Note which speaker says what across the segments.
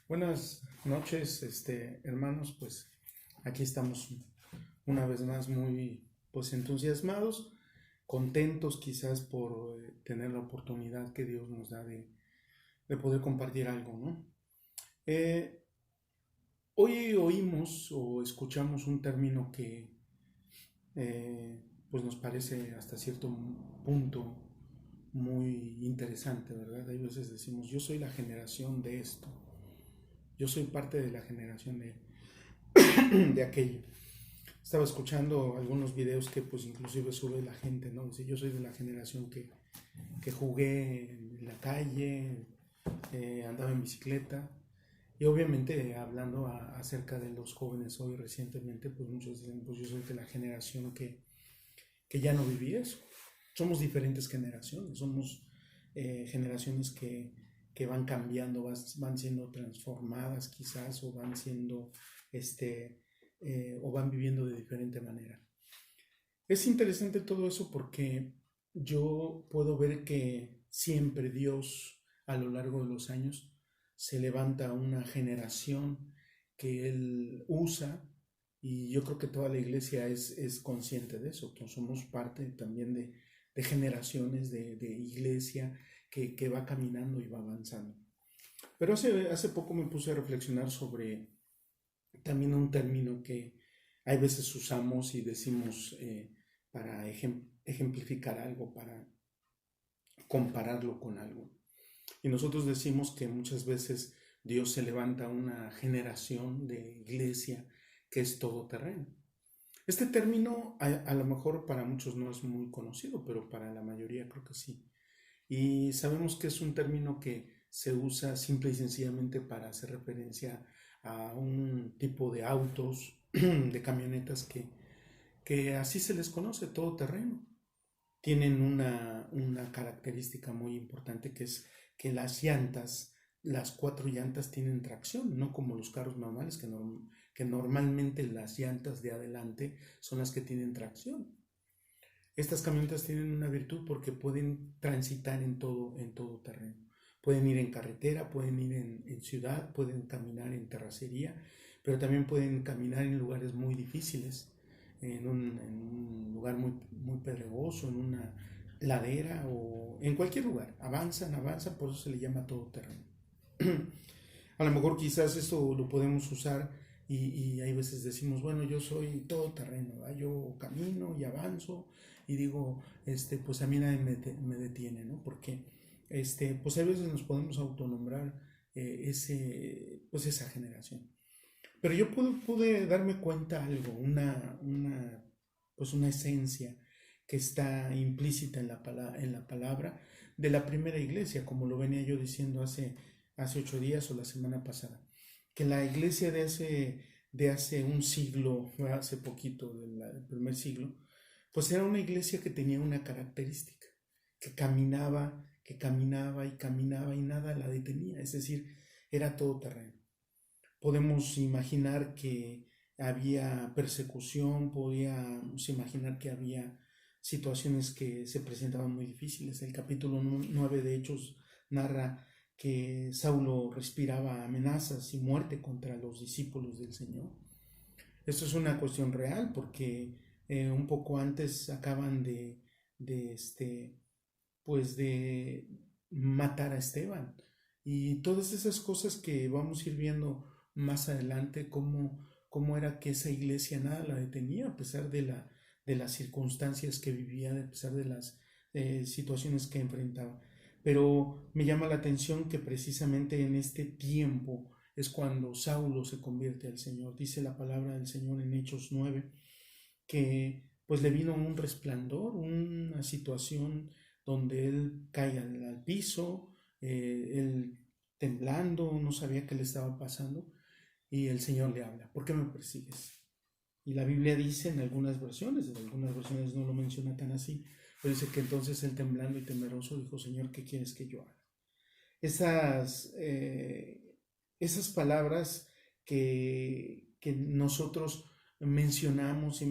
Speaker 1: Buenas noches, hermanos. Pues aquí estamos una vez más muy entusiasmados, contentos quizás por tener la oportunidad que Dios nos da de poder compartir algo, ¿no? Eh, Hoy oímos o escuchamos un término que pues nos parece hasta cierto punto muy interesante, ¿verdad? Hay veces decimos, yo soy la generación de esto, yo soy parte de la generación de aquello. Estaba escuchando algunos videos que pues inclusive sube la gente, ¿no? Dice, yo soy de la generación que jugué en la calle, andaba en bicicleta. Y obviamente hablando acerca de los jóvenes hoy recientemente, pues muchos dicen, pues yo soy de la generación que ya no viví eso. Somos diferentes generaciones, somos generaciones que van cambiando, van siendo transformadas quizás o van siendo, o van viviendo de diferente manera. Es interesante todo eso porque yo puedo ver que siempre Dios a lo largo de los años se levanta una generación que Él usa y yo creo que toda la iglesia es consciente de eso. Entonces somos parte también de generaciones de iglesia que va caminando y va avanzando. Pero hace poco me puse a reflexionar sobre también un término que hay veces usamos y decimos para ejemplificar algo, para compararlo con algo. Y nosotros decimos que muchas veces Dios se levanta una generación de iglesia que es todoterreno. Este término a lo mejor para muchos no es muy conocido, pero para la mayoría creo que sí. Y sabemos que es un término que se usa simple y sencillamente para hacer referencia a un tipo de autos, de camionetas que así se les conoce, todo terreno. Tienen una característica muy importante que es que las llantas, las cuatro llantas tienen tracción, no como los carros normales que normalmente las llantas de adelante son las que tienen tracción. Estas camionetas tienen una virtud porque pueden transitar en todo terreno. Pueden ir en carretera, pueden ir en ciudad, pueden caminar en terracería, pero también pueden caminar en lugares muy difíciles, en un lugar muy pedregoso, en una ladera o en cualquier lugar. Avanzan, por eso se le llama todo terreno. A lo mejor quizás esto lo podemos usar y hay veces decimos, bueno, yo soy todo terreno, ¿verdad? Yo camino y avanzo y digo, pues a mí nadie me detiene, ¿no? Porque, pues a veces nos podemos autonombrar pues esa generación. Pero yo pude darme cuenta algo, pues una esencia que está implícita en la palabra de la primera iglesia, como lo venía yo diciendo hace 8 días o la semana pasada. Que la iglesia de hace un siglo, hace poquito, del primer siglo, pues era una iglesia que tenía una característica, que caminaba y caminaba y nada la detenía, es decir, era todo terreno. Podemos imaginar que había persecución, podíamos imaginar que había situaciones que se presentaban muy difíciles. El capítulo 9 de Hechos narra que Saulo respiraba amenazas y muerte contra los discípulos del Señor. Esto es una cuestión real porque un poco antes acaban pues de matar a Esteban y todas esas cosas que vamos a ir viendo más adelante, cómo era que esa iglesia nada la detenía a pesar de las circunstancias que vivía, a pesar de las situaciones que enfrentaba. Pero me llama la atención que precisamente en este tiempo es cuando Saulo se convierte al Señor. Dice la palabra del Señor en Hechos 9 que pues le vino un resplandor, una situación donde él cae al piso, él temblando, no sabía qué le estaba pasando y el Señor le habla, ¿por qué me persigues? Y la Biblia dice en algunas versiones no lo menciona tan así, pero dice que entonces él temblando y temeroso dijo, Señor, ¿qué quieres que yo haga? Esas, esas palabras que nosotros mencionamos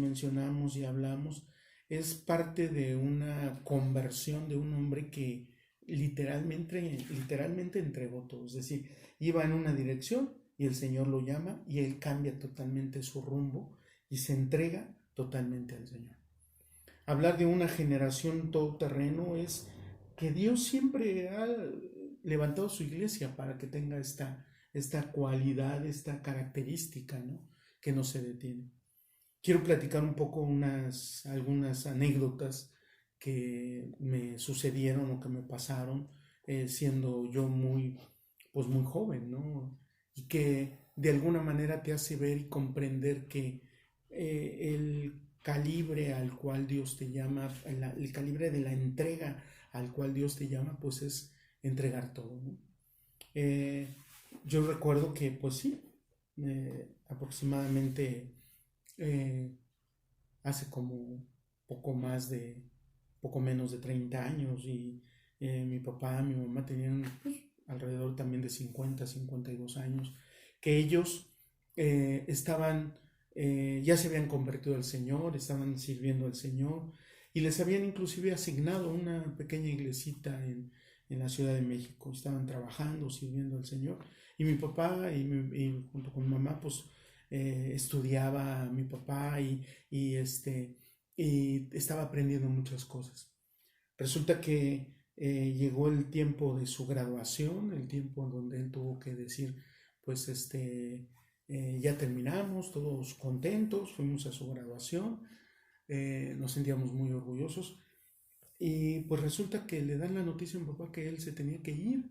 Speaker 1: y hablamos, es parte de una conversión de un hombre que literalmente entregó todo. Es decir, iba en una dirección y el Señor lo llama y él cambia totalmente su rumbo y se entrega totalmente al Señor. Hablar de una generación todoterreno es que Dios siempre ha levantado su iglesia para que tenga esta cualidad, esta característica, ¿no? Que no se detiene. Quiero platicar un poco algunas anécdotas que me sucedieron o que me pasaron siendo yo pues muy joven, ¿no? Y que de alguna manera te hace ver y comprender que el calibre al cual Dios te llama, el calibre de la entrega al cual Dios te llama, pues es entregar todo, ¿no? Eh, yo recuerdo que, pues sí, aproximadamente eh, hace como poco más de, poco menos de 30 años y mi papá, mi mamá tenían pues, alrededor también de 52 años, que ellos ya se habían convertido al Señor, estaban sirviendo al Señor y les habían inclusive asignado una pequeña iglesita en la Ciudad de México, estaban trabajando, sirviendo al Señor y mi papá y junto con mi mamá pues estudiaba mi papá y estaba aprendiendo muchas cosas. Resulta que llegó el tiempo de su graduación, el tiempo en donde él tuvo que decir, pues ya terminamos, todos contentos, fuimos a su graduación, nos sentíamos muy orgullosos y pues resulta que le dan la noticia a mi papá que él se tenía que ir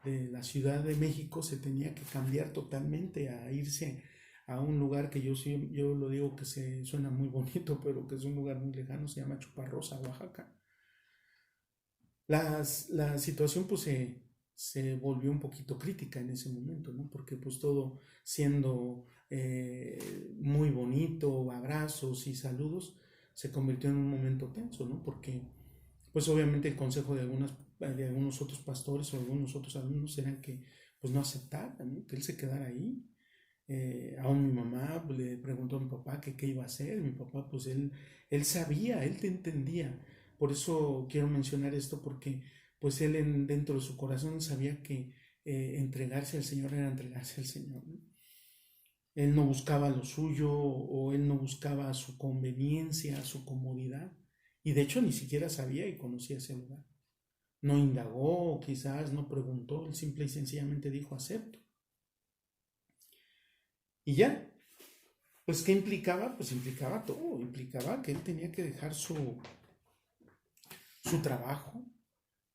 Speaker 1: de la Ciudad de México, se tenía que cambiar totalmente a irse a un lugar que yo lo digo que se suena muy bonito, pero que es un lugar muy lejano, se llama Chuparrosa, Oaxaca. La situación pues se volvió un poquito crítica en ese momento, ¿no? Porque pues todo siendo muy bonito, abrazos y saludos, se convirtió en un momento tenso, ¿no? Porque pues obviamente el consejo de algunos otros pastores o algunos otros alumnos eran que pues no aceptaran, ¿no? Que él se quedara ahí. Aún mi mamá pues, le preguntó a mi papá que qué iba a hacer. Mi papá, pues él sabía, él te entendía. Por eso quiero mencionar esto, porque pues él dentro de su corazón sabía que entregarse al Señor era entregarse al Señor, ¿no? Él no buscaba lo suyo o él no buscaba su conveniencia, su comodidad. Y de hecho ni siquiera sabía y conocía ese lugar. No indagó, quizás no preguntó, él simple y sencillamente dijo acepto. Y ya, pues, ¿qué implicaba? Pues implicaba todo, implicaba que él tenía que dejar su trabajo,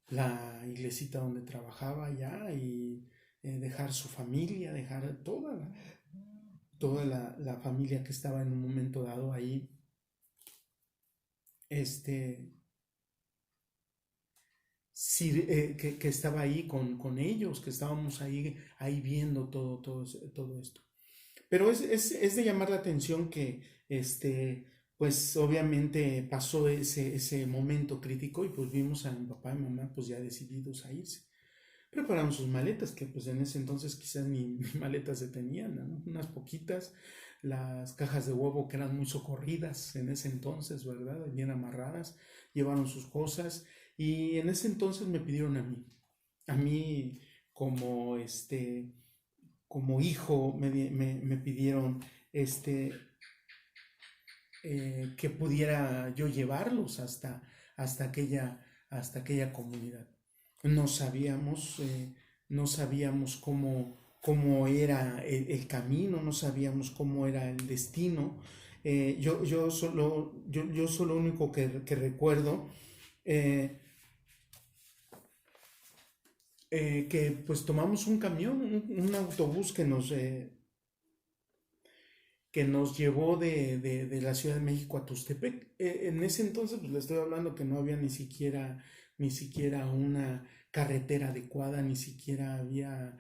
Speaker 1: la iglesita donde trabajaba ya y dejar su familia, dejar toda la familia que estaba en un momento dado ahí, este, que estaba ahí con ellos, que estábamos ahí viendo todo esto. Pero es de llamar la atención que, pues obviamente pasó ese momento crítico y pues vimos a mi papá y mamá pues ya decididos a irse. Prepararon sus maletas, que pues en ese entonces quizás ni maletas se tenían, ¿no? Unas poquitas, las cajas de huevo que eran muy socorridas en ese entonces, ¿verdad? Bien amarradas, llevaron sus cosas y en ese entonces me pidieron a mí como como hijo me pidieron que pudiera yo llevarlos hasta aquella comunidad. No sabíamos, no sabíamos cómo era el camino, no sabíamos cómo era el destino. Yo solo único que recuerdo que pues tomamos un camión, un autobús que nos llevó de la Ciudad de México a Tustepec. En ese entonces, pues le estoy hablando que no había ni siquiera una carretera adecuada, ni siquiera había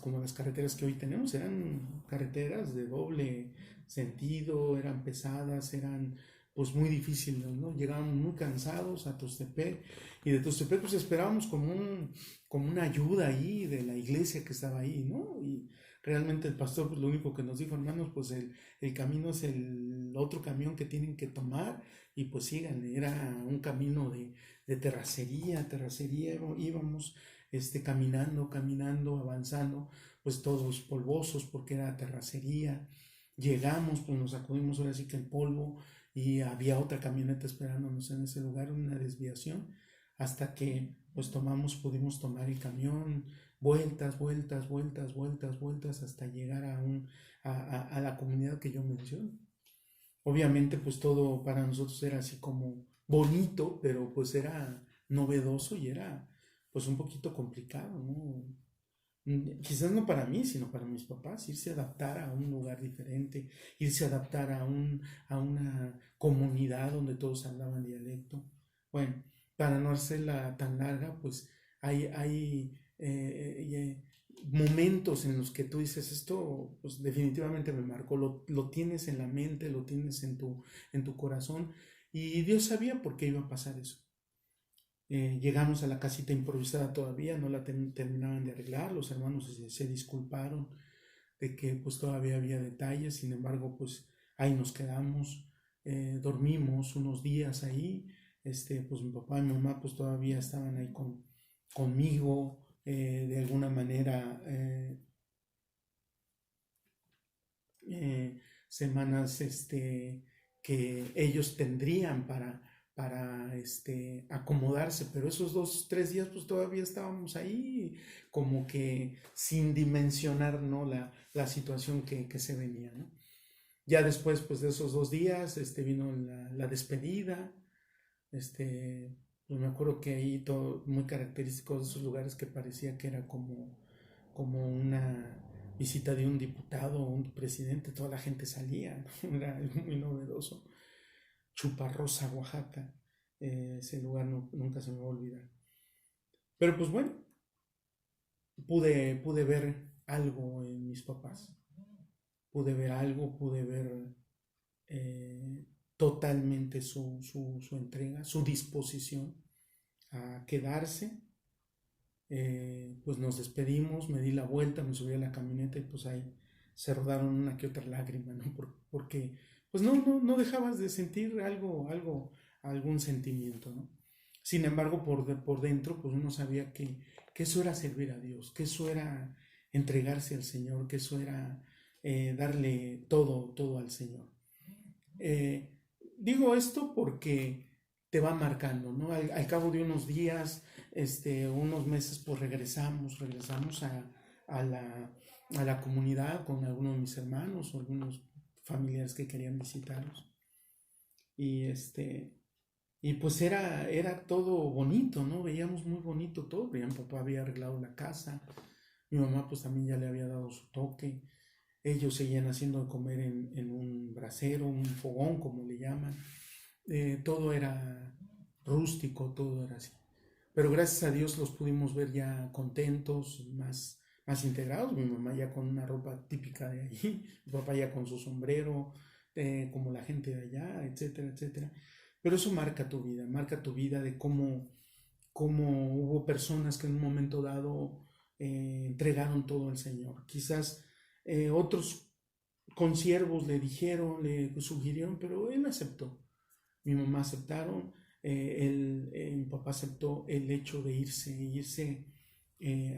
Speaker 1: como las carreteras que hoy tenemos, eran carreteras de doble sentido, eran pesadas, eran pues muy difíciles, ¿no? Llegábamos muy cansados a Tustepec y de Tustepec pues esperábamos como una ayuda ahí de la iglesia que estaba ahí, ¿no? Y realmente el pastor pues lo único que nos dijo, hermanos, pues el camino es el otro camión que tienen que tomar y pues síganle, era un camino de terracería a terracería, íbamos caminando, avanzando, pues todos polvosos porque era terracería. Llegamos, pues nos sacudimos ahora sí que el polvo y había otra camioneta esperándonos en ese lugar, una desviación, hasta que pues pudimos tomar el camión, vueltas, hasta llegar a la comunidad que yo menciono. Obviamente pues todo para nosotros era así como bonito, pero pues era novedoso y era pues un poquito complicado, ¿no? Quizás no para mí, sino para mis papás, irse a adaptar a un lugar diferente, irse a adaptar a una comunidad donde todos hablaban dialecto. Bueno, para no hacerla tan larga, pues hay momentos en los que tú dices, esto pues definitivamente me marcó, lo tienes en la mente, lo tienes en tu corazón, y Dios sabía por qué iba a pasar eso. Llegamos a la casita improvisada todavía, no la terminaban de arreglar, los hermanos se disculparon de que pues todavía había detalles, sin embargo pues ahí nos quedamos, dormimos unos días ahí, pues mi papá y mi mamá pues todavía estaban ahí conmigo, de alguna manera, semanas que ellos tendrían para acomodarse, pero esos 2, 3 días pues todavía estábamos ahí como que sin dimensionar, ¿no? la situación que se venía, ¿no? Ya después pues de esos 2 días vino la despedida, pues me acuerdo que ahí todo muy característico de esos lugares que parecía que era como una visita de un diputado o un presidente, toda la gente salía, ¿no? Era algo muy novedoso. Chuparrosa, Oaxaca. Ese lugar nunca se me va a olvidar. Pero pues bueno, pude ver algo en mis papás. Pude ver algo, pude ver totalmente su entrega, su disposición a quedarse. Pues nos despedimos, me di la vuelta, me subí a la camioneta y pues ahí se rodaron una que otra lágrima, ¿no? Porque pues no dejabas de sentir algún sentimiento, ¿no? Sin embargo, por dentro, pues uno sabía que eso era servir a Dios, que eso era entregarse al Señor, que eso era darle todo al Señor. Digo esto porque te va marcando, ¿no? Al cabo de unos días, unos meses, pues regresamos a la comunidad con algunos de mis hermanos o algunos familiares que querían visitarnos. Y pues era todo bonito, ¿no? Veíamos muy bonito todo. Mi papá había arreglado la casa, mi mamá pues también ya le había dado su toque. Ellos seguían haciendo de comer en un brasero, un fogón, como le llaman. Todo era rústico, todo era así. Pero gracias a Dios los pudimos ver ya contentos, más integrados. Mi mamá ya con una ropa típica de allí, mi papá ya con su sombrero, como la gente de allá, etcétera, etcétera. Pero eso marca tu vida de cómo hubo personas que en un momento dado entregaron todo al Señor. Quizás otros consiervos le dijeron, le sugirieron, pero él aceptó. Mi mamá aceptaron, mi papá aceptó el hecho de irse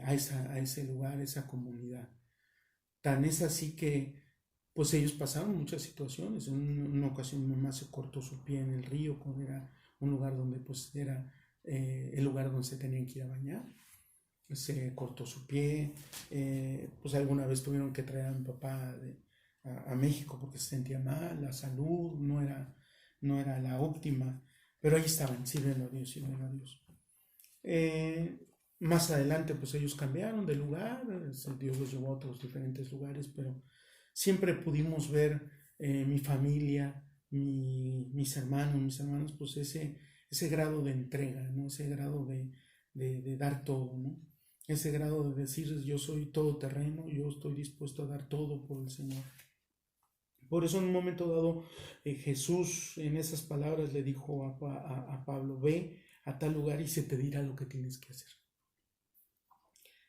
Speaker 1: a ese lugar, a esa comunidad. Tan es así que pues ellos pasaron muchas situaciones. En una ocasión mi mamá se cortó su pie en el río, cuando era un lugar donde pues era el lugar donde se tenían que ir a bañar. Se cortó su pie, pues alguna vez tuvieron que traer a mi papá a México porque se sentía mal, la salud no era la óptima, pero ahí estaban, sirven a Dios. Más adelante pues ellos cambiaron de lugar, Dios los llevó a otros diferentes lugares, pero siempre pudimos ver mi familia, mis hermanos, pues ese grado de entrega, ¿no? Ese grado de dar todo, ¿no? Ese grado de decir yo soy todoterreno, yo estoy dispuesto a dar todo por el Señor. Por eso en un momento dado Jesús en esas palabras le dijo a Pablo, ve a tal lugar y se te dirá lo que tienes que hacer.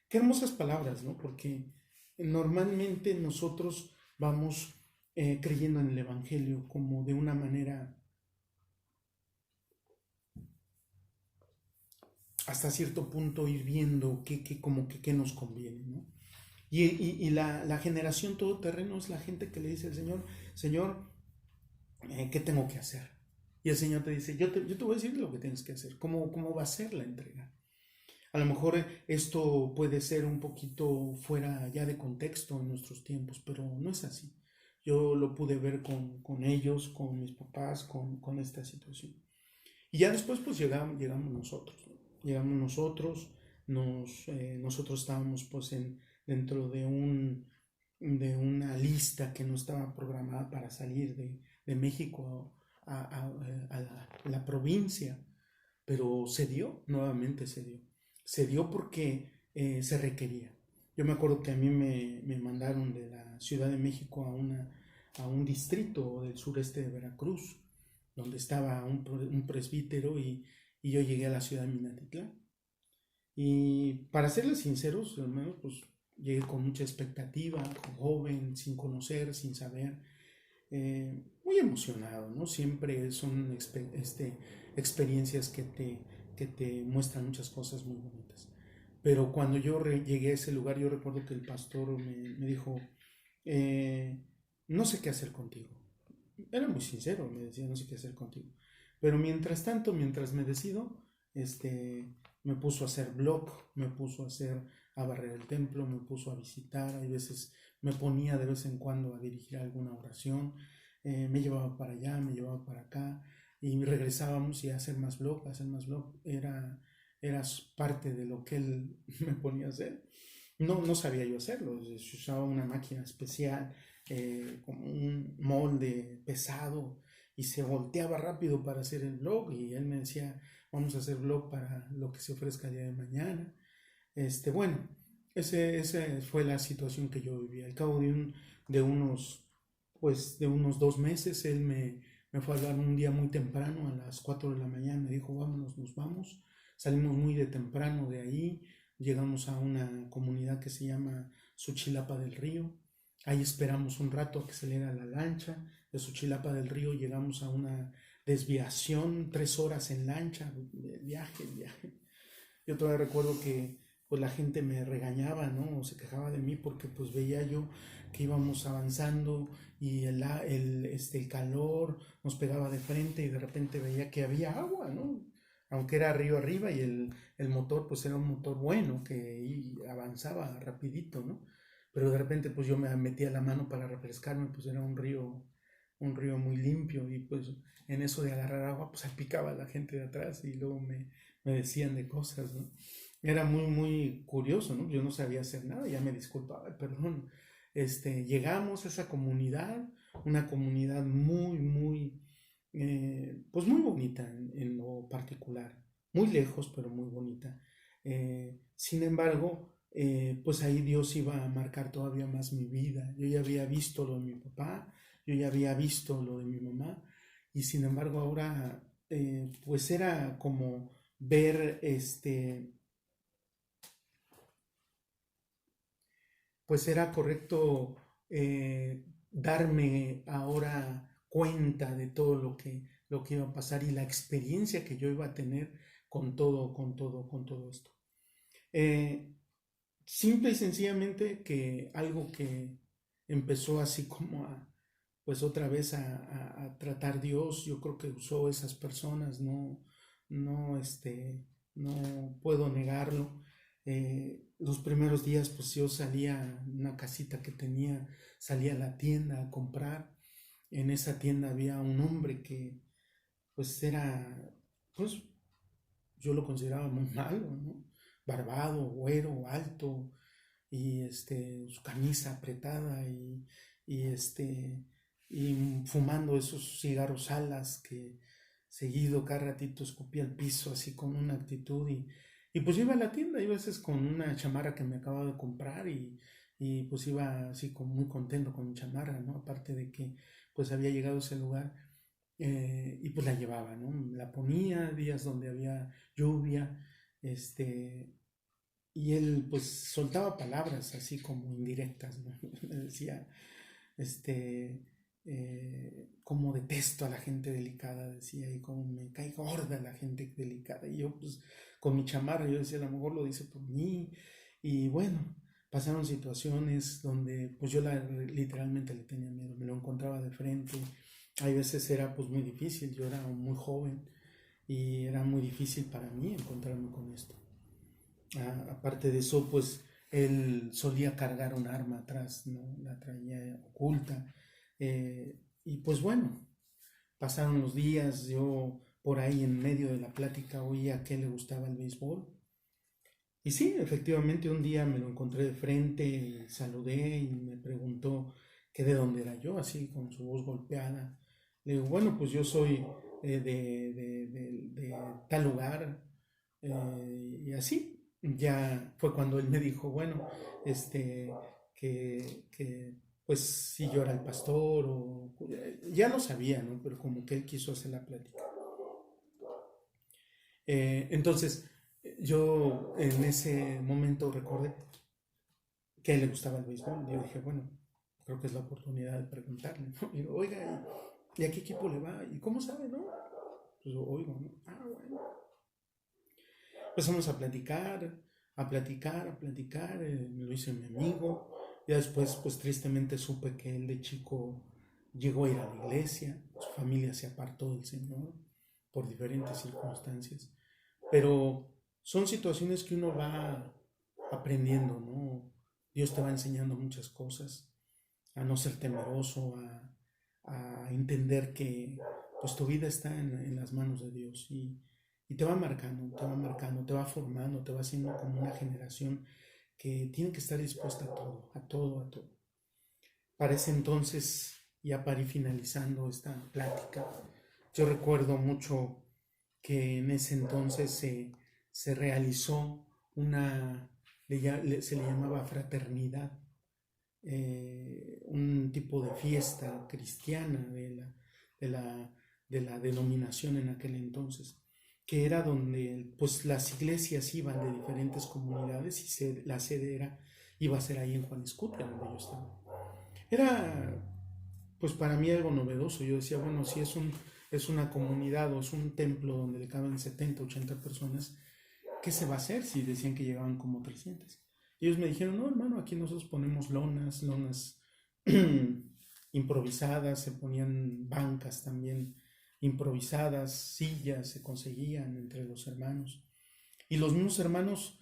Speaker 1: Qué hermosas palabras, ¿no? Porque normalmente nosotros vamos creyendo en el Evangelio como de una manera hasta cierto punto ir viendo como que qué nos conviene, ¿no? Y la generación todoterreno es la gente que le dice al Señor, Señor, ¿qué tengo que hacer? Y el Señor te dice, yo te voy a decir lo que tienes que hacer, cómo va a ser la entrega. A lo mejor esto puede ser un poquito fuera ya de contexto en nuestros tiempos, pero no es así. Yo lo pude ver con ellos, con mis papás, con esta situación. Y ya después pues llegamos nosotros, ¿no? Llegamos nosotros, nosotros estábamos pues dentro de una lista que no estaba programada para salir de México a la provincia, pero se dio, nuevamente se dio. Se dio porque se requería. Yo me acuerdo que a mí me mandaron de la Ciudad de México a un distrito del sureste de Veracruz, donde estaba un presbítero y yo llegué a la ciudad de Minatitlán. Y para serles sinceros, hermanos, pues llegué con mucha expectativa, joven, sin conocer, sin saber, muy emocionado, ¿no? Siempre son experiencias que te muestran muchas cosas muy bonitas. Pero cuando yo llegué a ese lugar, yo recuerdo que el pastor me dijo, eh, no sé qué hacer contigo. Era muy sincero, me decía, no sé qué hacer contigo. Pero mientras tanto, mientras me decido, me puso a hacer blog, me puso a barrer el templo, me puso a visitar, hay veces me ponía de vez en cuando a dirigir alguna oración, me llevaba para allá, me llevaba para acá, y regresábamos y a hacer más blog, era parte de lo que él me ponía a hacer. No sabía yo hacerlo, se usaba una máquina especial, como un molde pesado, y se volteaba rápido para hacer el blog, y él me decía, vamos a hacer blog para lo que se ofrezca el día de mañana. Bueno, esa fue la situación que yo vivía. Al cabo de unos 2 meses, él me fue a hablar un día muy temprano, a las 4 de la mañana, me dijo, vámonos, nos vamos. Salimos muy de temprano de ahí, llegamos a una comunidad que se llama Suchilapa del Río. Ahí esperamos un rato a que saliera la lancha. De Suchilapa del Río llegamos a una desviación, 3 horas en lancha, viaje. Yo todavía recuerdo que pues la gente me regañaba, ¿no? O se quejaba de mí porque pues veía yo que íbamos avanzando y el calor nos pegaba de frente y de repente veía que había agua, ¿no? Aunque era río arriba y el motor pues era un motor bueno que avanzaba rapidito, ¿no? Pero de repente pues yo me metía la mano para refrescarme, pues era un río muy limpio y pues en eso de agarrar agua pues salpicaba a la gente de atrás y luego me decían de cosas, ¿no? Era muy, muy curioso, ¿no? Yo no sabía hacer nada, ya me disculpaba, perdón. Llegamos a esa comunidad, una comunidad muy, muy, pues muy bonita en lo particular, muy lejos, pero muy bonita. Sin embargo, pues ahí Dios iba a marcar todavía más mi vida. Yo ya había visto lo de mi papá, yo ya había visto lo de mi mamá, y sin embargo ahora, pues era como ver, pues era correcto, darme ahora cuenta de todo lo que iba a pasar y la experiencia que yo iba a tener con todo esto. Eh, Simple y sencillamente que algo que empezó así como pues otra vez a tratar Dios, yo creo que usó esas personas, no, no puedo negarlo. Los primeros días pues yo salía a una casita que tenía, salía a la tienda a comprar. En esa tienda había un hombre que pues pues yo lo consideraba muy malo, ¿no? Barbado, güero, alto, y su camisa apretada y fumando esos cigarros alas que seguido cada ratito escupía el piso así con una actitud y pues iba a la tienda, iba a veces con una chamarra que me acababa de comprar y pues iba así muy contento con mi chamarra, ¿no? Aparte de que pues había llegado a ese lugar, y pues la llevaba, ¿no? La ponía días donde había lluvia, y él pues soltaba palabras así como indirectas, ¿no? Me decía, como detesto a la gente delicada, decía, y como me cae gorda la gente delicada. Y yo pues con mi chamarra. Yo decía, a lo mejor lo dice por mí. Y bueno, pasaron situaciones donde pues yo literalmente le tenía miedo, me lo encontraba de frente. Hay veces era pues muy difícil, yo era muy joven y era muy difícil para mí encontrarme con esto. Aparte de eso, pues él solía cargar un arma atrás, ¿no? La traía oculta. Y pues bueno, pasaron los días, yo por ahí en medio de la plática oía que le gustaba el béisbol. Y sí, efectivamente un día me lo encontré de frente y saludé y me preguntó que de dónde era yo, así con su voz golpeada. Le digo, bueno, pues yo soy de tal lugar, y así. Ya fue cuando él me dijo, bueno, este, pues si yo era el pastor o ya lo sabía, ¿no? Pero como que él quiso hacer la plática. Entonces, yo en ese momento recordé que a él le gustaba el béisbol. Y yo dije, bueno, creo que es la oportunidad de preguntarle, ¿no? Y digo, oiga, ¿y a qué equipo le va? ¿Y cómo sabe, no? Pues oigo, ¿no? Ah, bueno. Empezamos a platicar, a platicar, a platicar. Me lo hice mi amigo. Y después, pues tristemente supe que él de chico llegó a ir a la iglesia. Su familia se apartó del Señor por diferentes circunstancias. Pero son situaciones que uno va aprendiendo, ¿no? Dios te va enseñando muchas cosas, a no ser temeroso, a entender que pues tu vida está en las manos de Dios y te va marcando, te va marcando, te va formando, te va haciendo como una generación que tiene que estar dispuesta a todo, a todo, a todo. Para ese entonces, ya para ir finalizando esta plática, yo recuerdo mucho que en ese entonces se realizó se le llamaba fraternidad, un tipo de fiesta cristiana de la, de la denominación en aquel entonces, que era donde pues las iglesias iban de diferentes comunidades y la sede iba a ser ahí en Juan Escutia, donde yo estaba. Era pues para mí algo novedoso. Yo decía, bueno, si es una comunidad o es un templo donde le caben 70, 80 personas, ¿qué se va a hacer si decían que llegaban como 300? Y ellos me dijeron, no, hermano, aquí nosotros ponemos lonas improvisadas, se ponían bancas también improvisadas, sillas se conseguían entre los hermanos. Y los mismos hermanos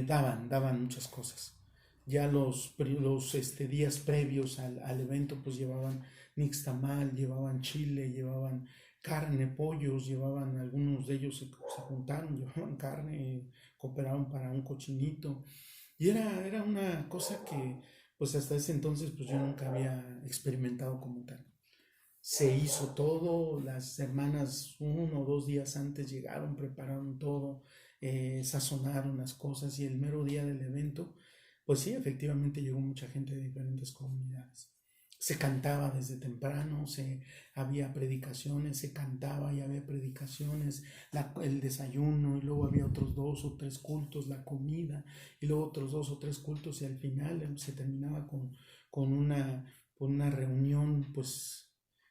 Speaker 1: daban muchas cosas. Ya los días previos al evento pues llevaban nixtamal, llevaban chile, llevaban carne, pollos, llevaban, algunos de ellos se juntaron, llevaban carne, cooperaron para un cochinito. Y era una cosa que pues hasta ese entonces pues yo nunca había experimentado como tal. Se hizo todo, las hermanas 1 o 2 días antes llegaron, prepararon todo, sazonaron las cosas y el mero día del evento, pues sí, efectivamente llegó mucha gente de diferentes comunidades. Se cantaba desde temprano, había predicaciones, se cantaba y había predicaciones, el desayuno y luego había otros 2 o 3 cultos, la comida y luego otros 2 o 3 cultos y al final se terminaba con una reunión pues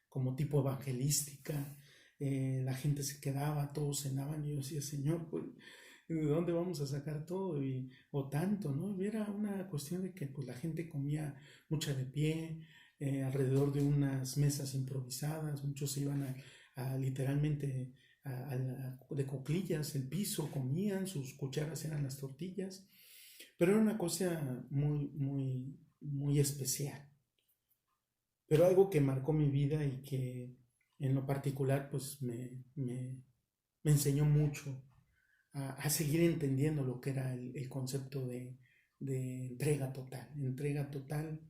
Speaker 1: como tipo evangelística. La gente se quedaba, todos cenaban y yo decía, Señor, pues, ¿de dónde vamos a sacar todo? O tanto, ¿no? Y era una cuestión de que pues la gente comía mucha de pie, alrededor de unas mesas improvisadas, muchos se iban literalmente de cuclillas, el piso, comían, sus cucharas eran las tortillas, pero era una cosa muy, muy, muy especial. Pero algo que marcó mi vida y que en lo particular pues me enseñó mucho a seguir entendiendo lo que era el concepto de entrega total,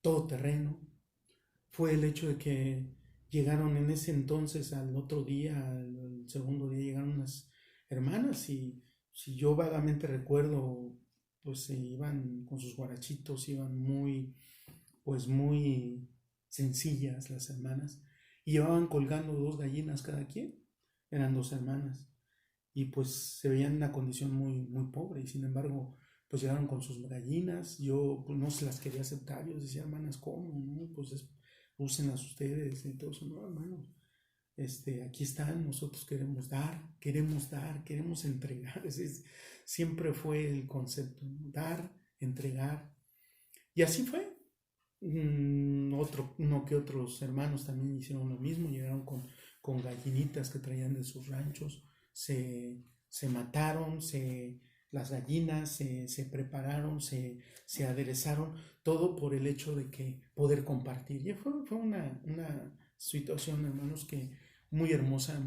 Speaker 1: todo terreno, fue el hecho de que llegaron en ese entonces al otro día, al segundo día, llegaron unas hermanas y si yo vagamente recuerdo, pues se iban con sus guarachitos, iban pues muy sencillas las hermanas y llevaban colgando 2 gallinas cada quien, eran 2 hermanas y pues se veían en una condición muy, muy pobre y sin embargo pues llegaron con sus gallinas, yo pues, no se las quería aceptar, yo les decía, hermanas, ¿cómo? No? Pues úsenlas ustedes y todo eso, no, hermanos, aquí están, nosotros queremos dar, queremos entregar. Siempre fue el concepto, ¿no? Dar, entregar. Y así fue. Uno que otros hermanos también hicieron lo mismo, llegaron con gallinitas que traían de sus ranchos, se mataron, las gallinas se prepararon, se aderezaron, todo por el hecho de que poder compartir. Y fue una situación, hermanos, que muy hermosa,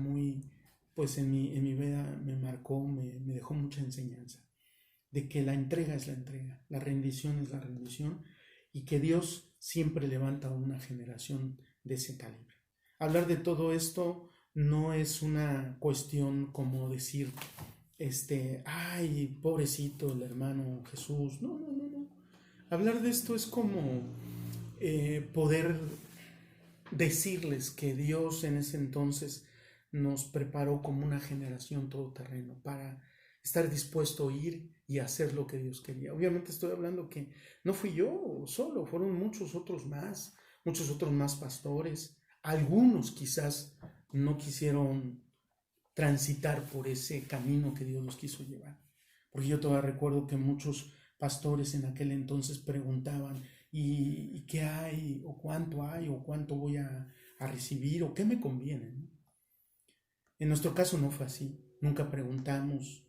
Speaker 1: pues en mi vida me marcó, me dejó mucha enseñanza, de que la entrega es la entrega, la rendición es la rendición, y que Dios siempre levanta una generación de ese calibre. Hablar de todo esto no es una cuestión como decir, ay, pobrecito el hermano Jesús. No. Hablar de esto es como poder decirles que Dios en ese entonces nos preparó como una generación todoterreno para estar dispuesto a ir y hacer lo que Dios quería. Obviamente estoy hablando que no fui yo solo, fueron muchos otros más pastores. Algunos quizás no quisieron transitar por ese camino que Dios los quiso llevar. Porque yo todavía recuerdo que muchos pastores en aquel entonces preguntaban, ¿y qué hay? ¿O cuánto hay? ¿O cuánto voy a recibir? ¿O qué me conviene? ¿No? En nuestro caso no fue así. Nunca preguntamos,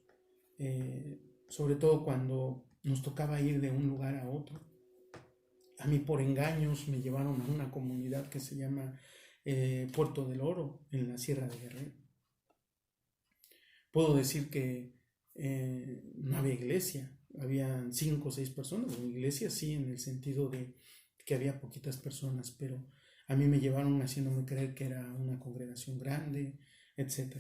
Speaker 1: sobre todo cuando nos tocaba ir de un lugar a otro. A mí por engaños me llevaron a una comunidad que se llama Puerto del Oro, en la Sierra de Guerrero. Puedo decir que no había iglesia, habían 5 o 6 personas. En iglesia sí, en el sentido de que había poquitas personas, pero a mí me llevaron haciéndome creer que era una congregación grande, etc.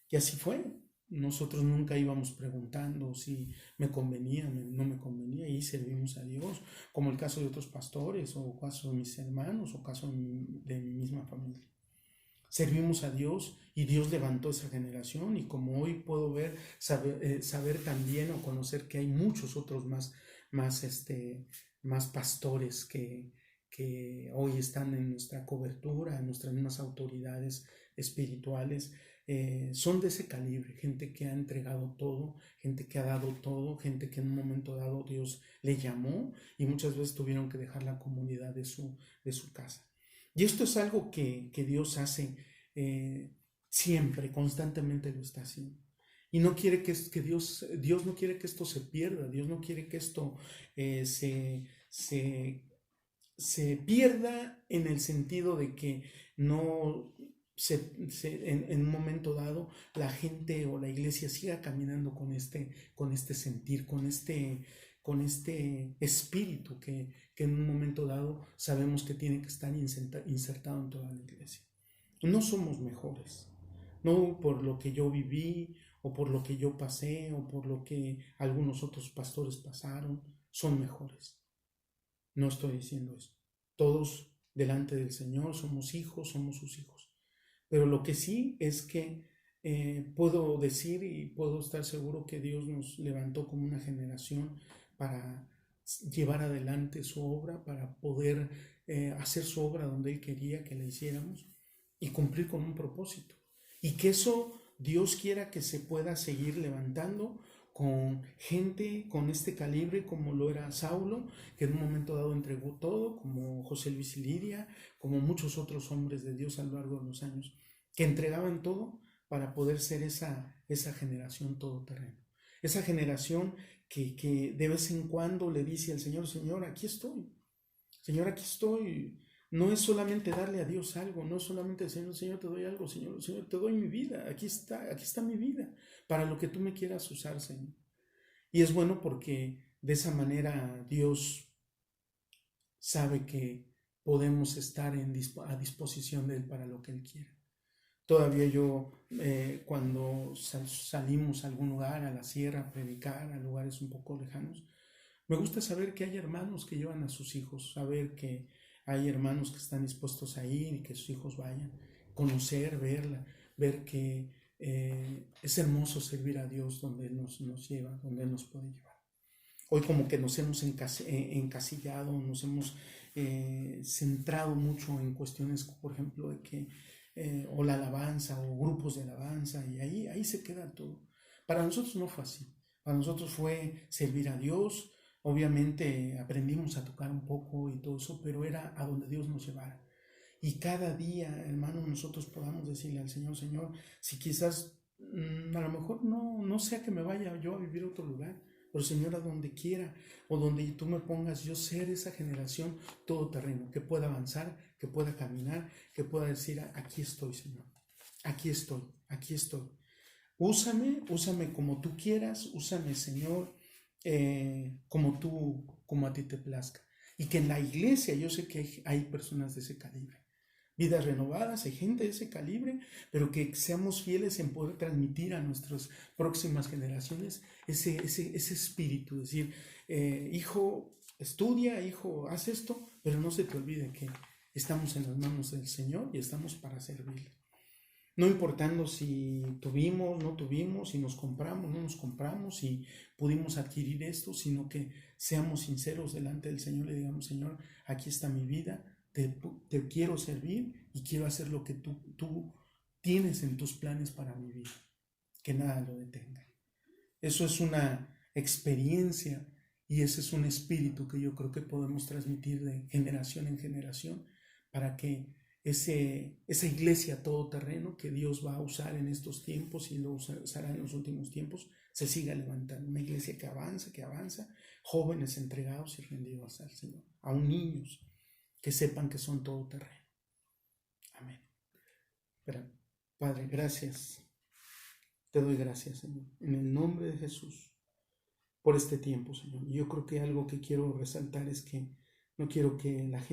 Speaker 1: Y así fue. Nosotros nunca íbamos preguntando si me convenía, no me convenía, y servimos a Dios, como el caso de otros pastores, o caso de mis hermanos, o caso de mi misma familia. Servimos a Dios y Dios levantó esa generación, y como hoy puedo saber también o conocer que hay muchos otros más pastores que hoy están en nuestra cobertura, en nuestras mismas autoridades espirituales, son de ese calibre, gente que ha entregado todo, gente que ha dado todo, gente que en un momento dado Dios le llamó y muchas veces tuvieron que dejar la comunidad de su casa. Y esto es algo que Dios hace siempre, constantemente lo está haciendo. Y no quiere que Dios no quiere que esto se pierda, Dios no quiere que esto se pierda, en el sentido de que no en un momento dado la gente o la iglesia siga caminando con este sentir, con este espíritu que en un momento dado sabemos que tiene que estar insertado en toda la iglesia. No somos mejores, no por lo que yo viví o por lo que yo pasé o por lo que algunos otros pastores pasaron, son mejores. No estoy diciendo eso. Todos delante del Señor somos hijos, somos sus hijos. Pero lo que sí es que puedo decir y puedo estar seguro que Dios nos levantó como una generación para llevar adelante su obra, para poder hacer su obra donde Él quería que la hiciéramos y cumplir con un propósito. Y que eso Dios quiera que se pueda seguir levantando con gente con este calibre, como lo era Saulo, que en un momento dado entregó todo, como José Luis y Lidia, como muchos otros hombres de Dios a lo largo de los años, que entregaban todo para poder ser esa generación todoterreno. Esa generación que de vez en cuando le dice al Señor, Señor, aquí estoy. Señor, aquí estoy. No es solamente darle a Dios algo, no es solamente decir, Señor, te doy algo, Señor, te doy mi vida, aquí está mi vida, para lo que tú me quieras usar, Señor. Y es bueno porque de esa manera Dios sabe que podemos estar a disposición de Él para lo que Él quiera. Todavía yo, cuando salimos a algún lugar, a la sierra, a predicar, a lugares un poco lejanos, me gusta saber que hay hermanos que llevan a sus hijos, saber que hay hermanos que están dispuestos a ir y que sus hijos vayan, conocer, ver que es hermoso servir a Dios donde Él nos lleva, donde Él nos puede llevar. Hoy como que nos hemos encasillado, nos hemos centrado mucho en cuestiones, por ejemplo, de que o la alabanza o grupos de alabanza y ahí se queda todo. Para nosotros no fue así. Para nosotros fue servir a Dios. Obviamente aprendimos a tocar un poco y todo eso, pero era a donde Dios nos llevara. Y cada día, hermano, nosotros podamos decirle al Señor, Señor, si quizás a lo mejor no sea que me vaya yo a vivir a otro lugar, pero Señor, a donde quiera o donde tú me pongas, yo ser esa generación todoterreno, que pueda avanzar, que pueda caminar, que pueda decir, aquí estoy, Señor, aquí estoy, aquí estoy. Úsame como tú quieras, úsame, Señor, como a ti te plazca. Y que en la iglesia yo sé que hay personas de ese calibre, vidas renovadas, hay gente de ese calibre, pero que seamos fieles en poder transmitir a nuestras próximas generaciones ese espíritu, es decir, hijo, estudia, hijo, haz esto, pero no se te olvide que estamos en las manos del Señor y estamos para servirle. No importando si tuvimos, no tuvimos, si nos compramos, no nos compramos, si pudimos adquirir esto, sino que seamos sinceros delante del Señor y le digamos, Señor, aquí está mi vida, te quiero servir y quiero hacer lo que tú tienes en tus planes para mi vida. Que nada lo detenga. Eso es una experiencia y ese es un espíritu que yo creo que podemos transmitir de generación en generación para que esa iglesia todoterreno que Dios va a usar en estos tiempos y lo usará en los últimos tiempos, se siga levantando. Una iglesia que avanza, jóvenes entregados y rendidos al Señor, aún niños que sepan que son todoterreno. Amén. Pero, Padre, gracias. Te doy gracias, Señor, en el nombre de Jesús, por este tiempo, Señor. Y yo creo que algo que quiero resaltar es que no quiero que la gente